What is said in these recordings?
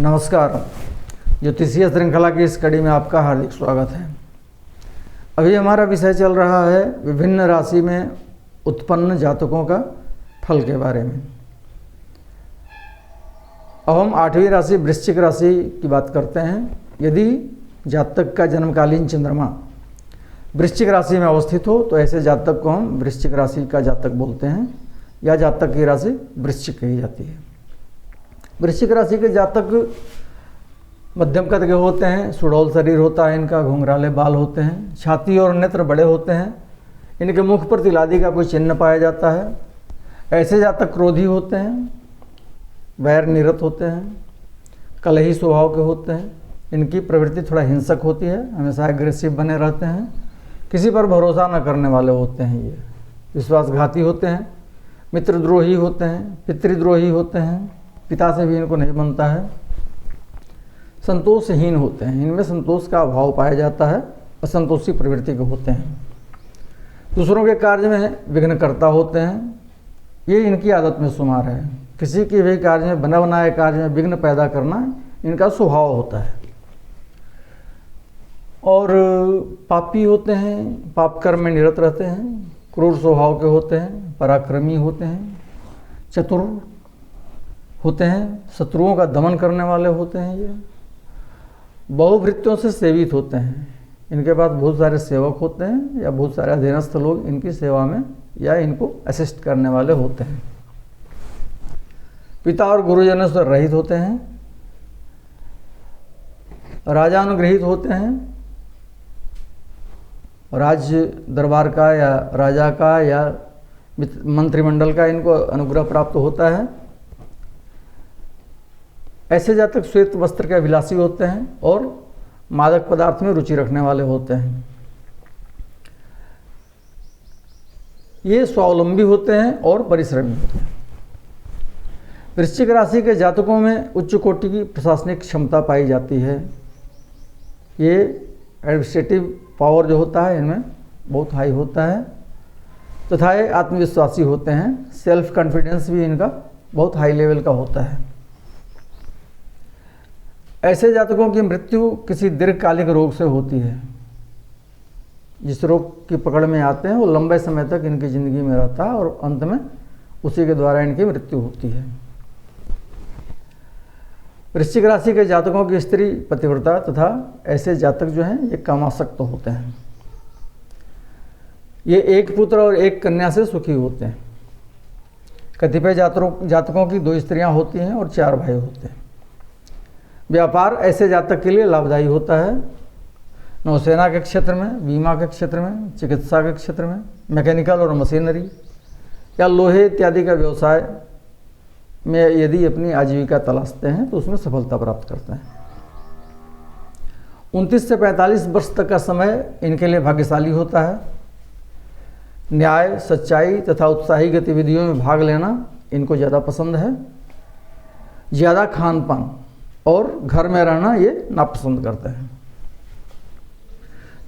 नमस्कार। ज्योतिषीय श्रृंखला की इस कड़ी में आपका हार्दिक स्वागत है। अभी हमारा विषय चल रहा है विभिन्न राशि में उत्पन्न जातकों का फल के बारे में। अब हम 8वीं राशि वृश्चिक राशि की बात करते हैं। यदि जातक का जन्मकालीन चंद्रमा वृश्चिक राशि में अवस्थित हो तो ऐसे जातक को हम वृश्चिक राशि का जातक बोलते हैं या जातक की राशि वृश्चिक कही जाती है। वृश्चिक राशि के जातक मध्यम कद के होते हैं, सुडौल शरीर होता है इनका, घुंघराले बाल होते हैं, छाती और नेत्र बड़े होते हैं, इनके मुख पर तिलादी का कोई चिन्ह पाया जाता है। ऐसे जातक क्रोधी होते हैं, वैर निरत होते हैं, कलही स्वभाव के होते हैं, इनकी प्रवृत्ति थोड़ा हिंसक होती है, हमेशा एग्रेसिव बने रहते हैं, किसी पर भरोसा न करने वाले होते हैं, ये विश्वासघाती होते हैं, मित्रद्रोही होते हैं, पितृद्रोही होते हैं, पिता से भी इनको नहीं बनता है, संतोषहीन होते हैं, इनमें संतोष का अभाव पाया जाता है, असंतोषी प्रवृत्ति के होते हैं, दूसरों के कार्य में विघ्नकर्ता होते हैं, ये इनकी आदत में शुमार है। किसी के भी कार्य में, बना बनाए कार्य में विघ्न पैदा करना इनका स्वभाव होता है। और पापी होते हैं, पाप कर्म में निरत रहते हैं, क्रूर स्वभाव के होते हैं, पराक्रमी होते हैं, चतुर होते हैं, शत्रुओं का दमन करने वाले होते हैं, ये बहुवृत्तियों से सेवित होते हैं, इनके पास बहुत सारे सेवक होते हैं या बहुत सारे अधीनस्थ लोग इनकी सेवा में या इनको असिस्ट करने वाले होते हैं। पिता और गुरुजनों से रहित होते हैं, राजानुग्रहित होते हैं, राज्य दरबार का या राजा का या मंत्रिमंडल का इनको अनुग्रह प्राप्त होता है। ऐसे जातक श्वेत वस्त्र के अभिलाषी होते हैं और मादक पदार्थ में रुचि रखने वाले होते हैं। ये स्वावलंबी होते हैं और परिश्रमी होते हैं। वृश्चिक राशि के जातकों में उच्च कोटि की प्रशासनिक क्षमता पाई जाती है। ये एडमिनिस्ट्रेटिव पावर जो होता है इनमें बहुत हाई होता है तथा ये आत्मविश्वासी होते हैं। सेल्फ कॉन्फिडेंस भी इनका बहुत हाई लेवल का होता है। ऐसे जातकों की मृत्यु किसी दीर्घकालिक रोग से होती है। जिस रोग की पकड़ में आते हैं वो लंबे समय तक इनकी ज़िंदगी में रहता है और अंत में उसी के द्वारा इनकी मृत्यु होती है। वृश्चिक राशि के जातकों की स्त्री पतिव्रता तथा ऐसे जातक जो हैं ये कामासक्त होते हैं। ये एक पुत्र और एक कन्या से सुखी होते हैं। कतिपय जातकों की 2 स्त्रियां होती हैं और 4 भाई होते हैं। व्यापार ऐसे जातक के लिए लाभदायी होता है। नौसेना के क्षेत्र में, बीमा के क्षेत्र में, चिकित्सा के क्षेत्र में, मैकेनिकल और मशीनरी या लोहे इत्यादि का व्यवसाय में यदि अपनी आजीविका तलाशते हैं तो उसमें सफलता प्राप्त करते हैं। 29 से 45 वर्ष तक का समय इनके लिए भाग्यशाली होता है। न्याय, सच्चाई तथा उत्साही गतिविधियों में भाग लेना इनको ज़्यादा पसंद है। ज़्यादा खान पान और घर में रहना ये नापसंद करते हैं।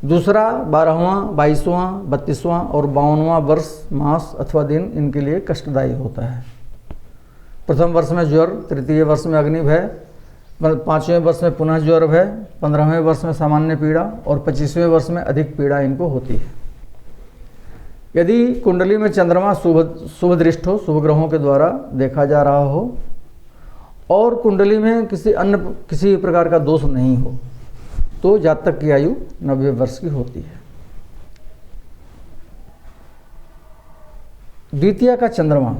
दूसरा 12वां, 22वां, 32वां और 52वां वर्ष, मास अथवा दिन इनके लिए कष्टदायी होता है। प्रथम वर्ष में ज्वर, तृतीय वर्ष में अग्निभय, 5वें वर्ष में पुनः ज्वर भय, 15वें वर्ष में सामान्य पीड़ा और 25वें वर्ष में अधिक पीड़ा इनको होती है। यदि कुंडली में चंद्रमा शुभ दृष्ट हो, शुभ ग्रहों के द्वारा देखा जा रहा हो और कुंडली में किसी प्रकार का दोष नहीं हो तो जातक की आयु 90 वर्ष की होती है। द्वितीया का चंद्रमा,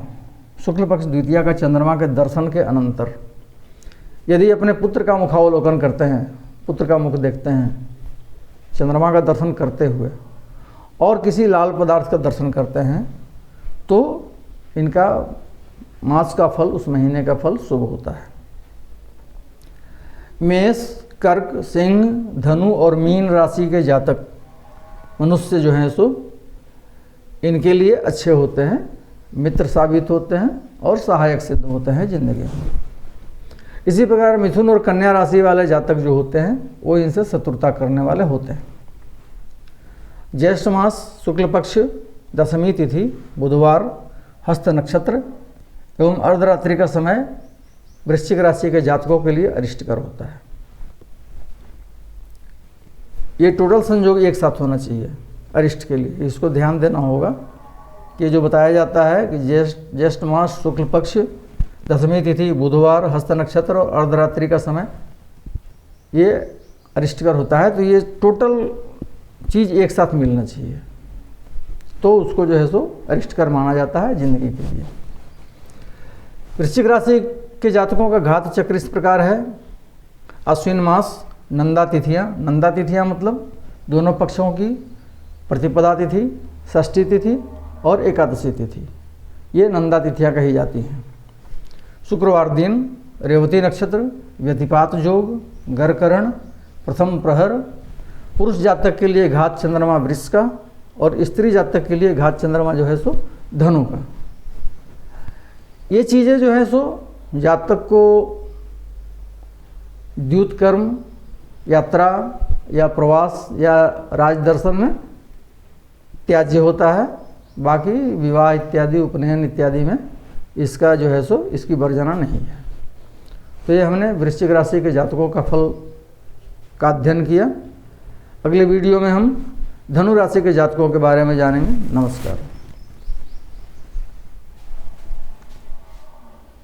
शुक्ल पक्ष द्वितीया का चंद्रमा के दर्शन के अनंतर यदि अपने पुत्र का मुखावलोकन करते हैं, पुत्र का मुख देखते हैं चंद्रमा का दर्शन करते हुए और किसी लाल पदार्थ का दर्शन करते हैं तो इनका मास का फल, उस महीने का फल शुभ होता है। मेष, कर्क, सिंह, धनु और मीन राशि के जातक मनुष्य जो हैं शुभ इनके लिए अच्छे होते हैं, मित्र साबित होते हैं और सहायक सिद्ध होते हैं जिंदगी में। इसी प्रकार मिथुन और कन्या राशि वाले जातक जो होते हैं वो इनसे शत्रुता करने वाले होते हैं। ज्येष्ठ मास, शुक्ल पक्ष, दशमी तिथि, बुधवार, हस्त नक्षत्र एवं अर्धरात्रि का समय वृश्चिक राशि के जातकों के लिए अरिष्टकर होता है। ये टोटल संयोग एक साथ होना चाहिए अरिष्ट के लिए, इसको ध्यान देना होगा कि जो बताया जाता है कि ज्येष्ठ मास शुक्ल पक्ष दशमी तिथि बुधवार हस्त नक्षत्र और अर्धरात्रि का समय ये अरिष्टकर होता है, तो ये टोटल चीज़ एक साथ मिलना चाहिए, तो उसको जो है सो अरिष्टकर माना जाता है जिंदगी के लिए। वृश्चिक राशि के जातकों का घात चक्र इस प्रकार है। अश्विन मास नंदा तिथियाँ मतलब दोनों पक्षों की प्रतिपदा तिथि, षष्ठी तिथि और एकादशी तिथि, ये नंदा तिथियाँ कही जाती हैं। शुक्रवार दिन रेवती नक्षत्र, व्यतिपात योग, गरकरण, प्रथम प्रहर। पुरुष जातक के लिए घात चंद्रमा वृष का और स्त्री जातक के लिए घात चंद्रमा जो है सो धनु का। ये चीज़ें जो है सो जातक को द्यूत कर्म, यात्रा या प्रवास या राजदर्शन में त्याज्य होता है, बाकी विवाह इत्यादि उपनयन इत्यादि में इसका जो है सो इसकी वर्जना नहीं है। तो ये हमने वृश्चिक राशि के जातकों का फल का अध्ययन किया। अगले वीडियो में हम धनु राशि के जातकों के बारे में जानेंगे। नमस्कार।